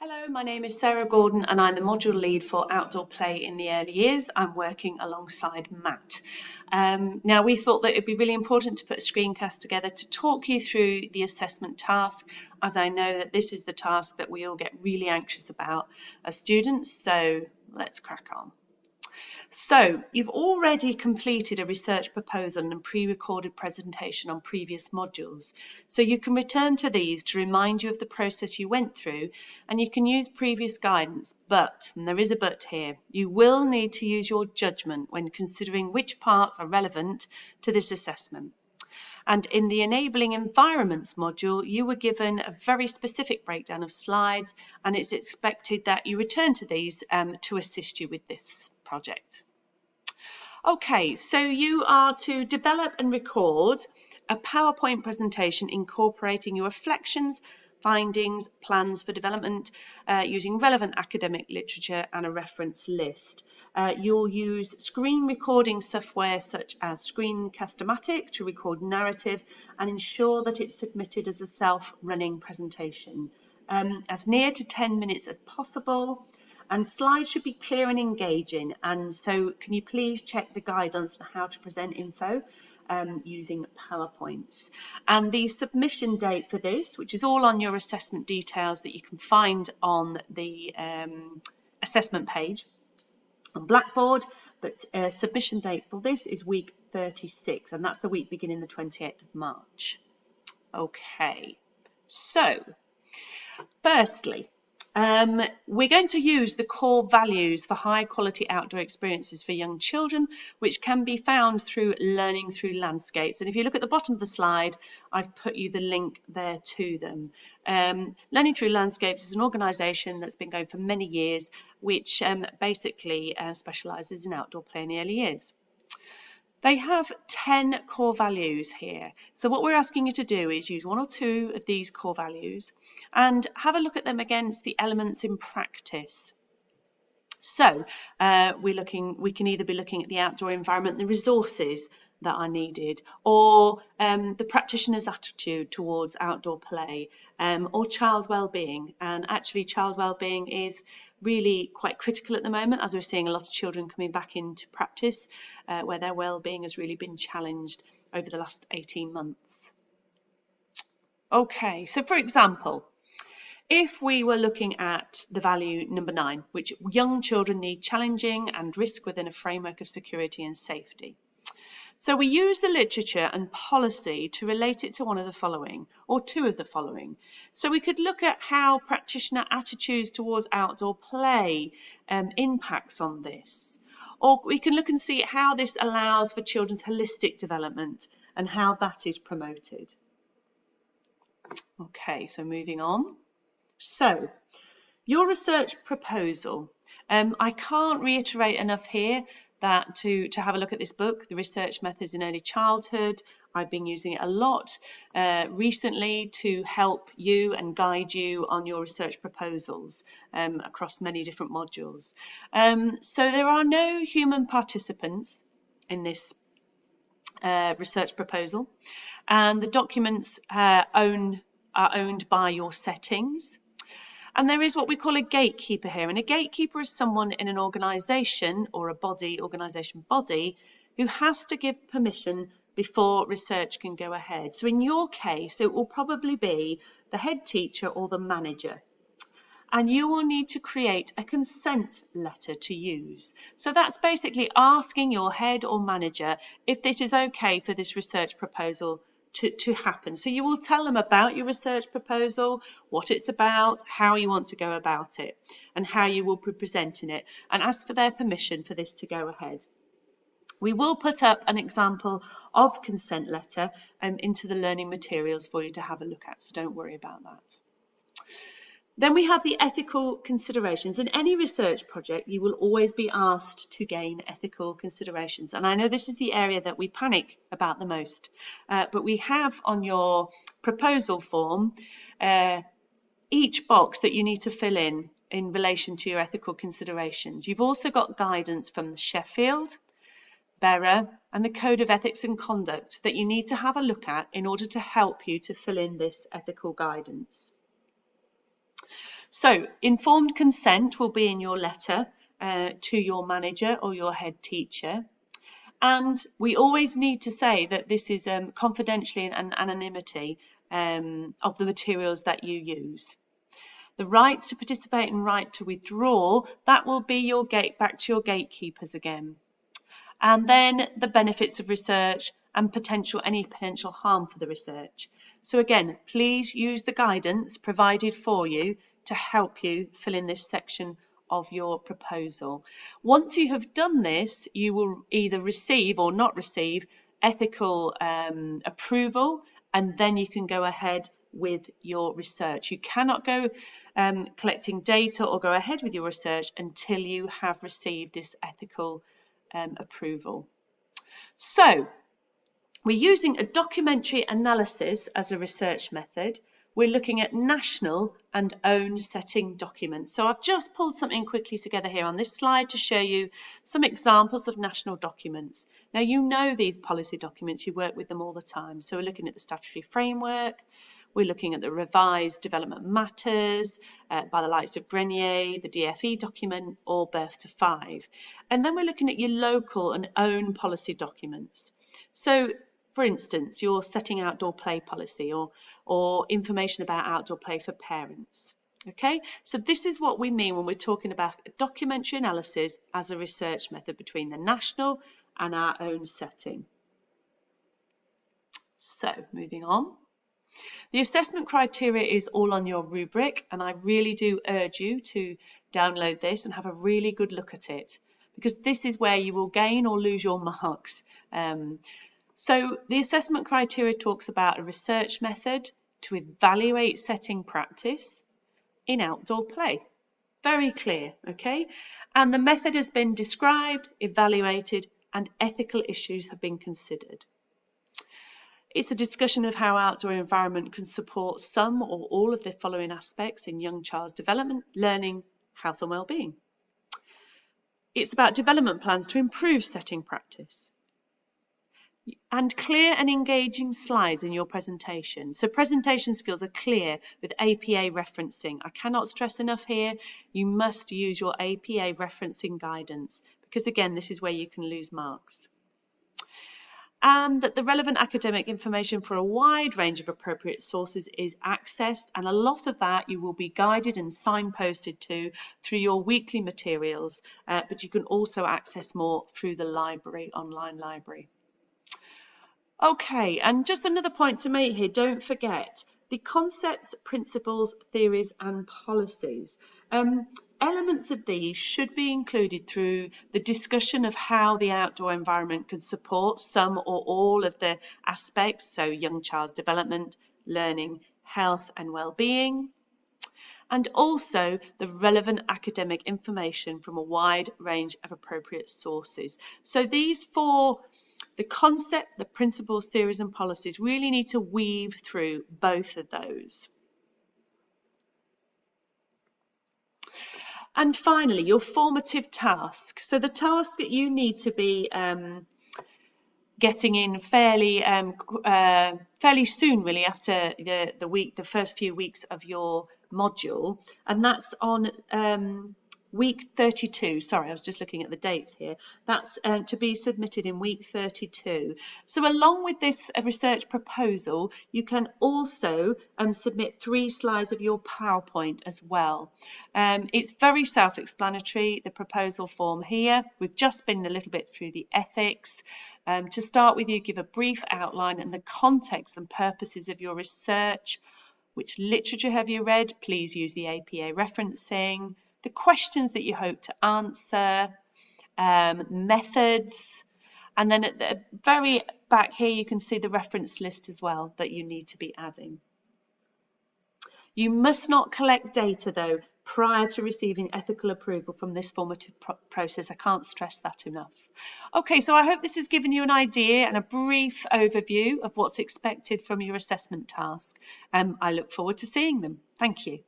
Hello, my name is Sarah Gordon and I'm the module lead for outdoor play in the early years. I'm working alongside Matt. Now we thought that it'd be really important to put a screencast together to talk you through the assessment task, as I know that this is the task that we all get really anxious about as students, so let's crack on. So you've already completed a research proposal and pre-recorded presentation on previous modules. So you can return to these to remind you of the process you went through, and you can use previous guidance, but, and there is a but here, you will need to use your judgment when considering which parts are relevant to this assessment. And in the Enabling Environments module, you were given a very specific breakdown of slides, and it's expected that you return to these to assist you with this project. Okay, so you are to develop and record a PowerPoint presentation incorporating your reflections, findings, plans for development using relevant academic literature and a reference list. You'll use screen recording software such as Screencast-O-Matic to record narrative and ensure that it's submitted as a self-running presentation. As near to 10 minutes as possible. And slides should be clear and engaging. And so can you please check the guidance on how to present info using PowerPoints. And the submission date for this, which is all on your assessment details that you can find on the assessment page on Blackboard, but submission date for this is week 36, and that's the week beginning the 28th of March. Okay, so firstly, we're going to use the core values for high quality outdoor experiences for young children, which can be found through Learning Through Landscapes. And if you look at the bottom of the slide, I've put you the link there to them. Learning Through Landscapes is an organisation that's been going for many years, which basically specialises in outdoor play in the early years. They have 10 core values here. So what we're asking you to do is use one or two of these core values and have a look at them against the elements in practice. So we can either be looking at the outdoor environment, the resources that are needed, or the practitioner's attitude towards outdoor play, or child well-being. And actually child well-being is really quite critical at the moment, as we're seeing a lot of children coming back into practice where their well-being has really been challenged over the last 18 months. Okay, so for example, if we were looking at the value number 9, which young children need challenging and risk within a framework of security and safety. So we use the literature and policy to relate it to one of the following, or two of the following. So we could look at how practitioner attitudes towards outdoor play impacts on this. Or we can look and see how this allows for children's holistic development and how that is promoted. Okay, so moving on. So, your research proposal. I can't reiterate enough here that to have a look at this book, The Research Methods in Early Childhood. I've been using it a lot recently to help you and guide you on your research proposals across many different modules. So there are no human participants in this research proposal, and the documents are owned by your settings. And there is what we call a gatekeeper here. And a gatekeeper is someone in an organisation or a organisation body who has to give permission before research can go ahead. So in your case, it will probably be the head teacher or the manager. And you will need to create a consent letter to use. So that's basically asking your head or manager if this is okay for this research proposal to happen. So you will tell them about your research proposal, what it's about, how you want to go about it, and how you will be presenting it, and ask for their permission for this to go ahead. We will put up an example of consent letter into the learning materials for you to have a look at, so don't worry about that. Then we have the ethical considerations. In any research project, you will always be asked to gain ethical considerations. And I know this is the area that we panic about the most, but we have on your proposal form each box that you need to fill in relation to your ethical considerations. You've also got guidance from the Sheffield, BERA, and the Code of Ethics and Conduct that you need to have a look at in order to help you to fill in this ethical guidance. So informed consent will be in your letter to your manager or your head teacher. And we always need to say that this is confidentially and anonymity of the materials that you use. The right to participate and right to withdraw, that will be your back to your gatekeepers again. And then the benefits of research and any potential harm for the research. So again, please use the guidance provided for you to help you fill in this section of your proposal. Once you have done this, you will either receive or not receive ethical approval, and then you can go ahead with your research. You cannot go collecting data or go ahead with your research until you have received this ethical approval. So we're using a documentary analysis as a research method. We're looking at national and own setting documents. So I've just pulled something quickly together here on this slide to show you some examples of national documents. Now you know these policy documents, you work with them all the time. So we're looking at the statutory framework, we're looking at the revised development matters by the likes of Grenier, the DFE document, or Birth to 5. And then we're looking at your local and own policy documents. So for instance, your setting outdoor play policy or information about outdoor play for parents. Okay, so this is what we mean when we're talking about documentary analysis as a research method between the national and our own setting. So moving on. The assessment criteria is all on your rubric, and I really do urge you to download this and have a really good look at it, because this is where you will gain or lose your marks. So the assessment criteria talks about a research method to evaluate setting practice in outdoor play. Very clear, okay? And the method has been described, evaluated, and ethical issues have been considered. It's a discussion of how outdoor environment can support some or all of the following aspects in young child's development, learning, health and well-being. It's about development plans to improve setting practice. And clear and engaging slides in your presentation. So presentation skills are clear with APA referencing. I cannot stress enough here, you must use your APA referencing guidance, because again, this is where you can lose marks. And that the relevant academic information for a wide range of appropriate sources is accessed, and a lot of that you will be guided and signposted to through your weekly materials, but you can also access more through the library, online library. Okay, and just another point to make here, don't forget the concepts, principles, theories and policies. Elements of these should be included through the discussion of how the outdoor environment can support some or all of the aspects, so young child's development, learning, health and well-being, and also the relevant academic information from a wide range of appropriate sources. So these four, the concept, the principles, theories and policies, really need to weave through both of those. And finally, your formative task. So the task that you need to be getting in fairly soon, really, after the first few weeks of your module, and that's on week 32. Sorry, I was just looking at the dates here. That's to be submitted in week 32. So along with this research proposal, you can also submit 3 slides of your PowerPoint as well. It's very self-explanatory, the proposal form here. We've just been a little bit through the ethics. To start with, you give a brief outline and the context and purposes of your research. Which literature have you read? Please use the APA referencing. The questions that you hope to answer, methods, and then at the very back here you can see the reference list as well that you need to be adding. You must not collect data though prior to receiving ethical approval from this formative process. I can't stress that enough. Okay, so I hope this has given you an idea and a brief overview of what's expected from your assessment task. I look forward to seeing them. Thank you.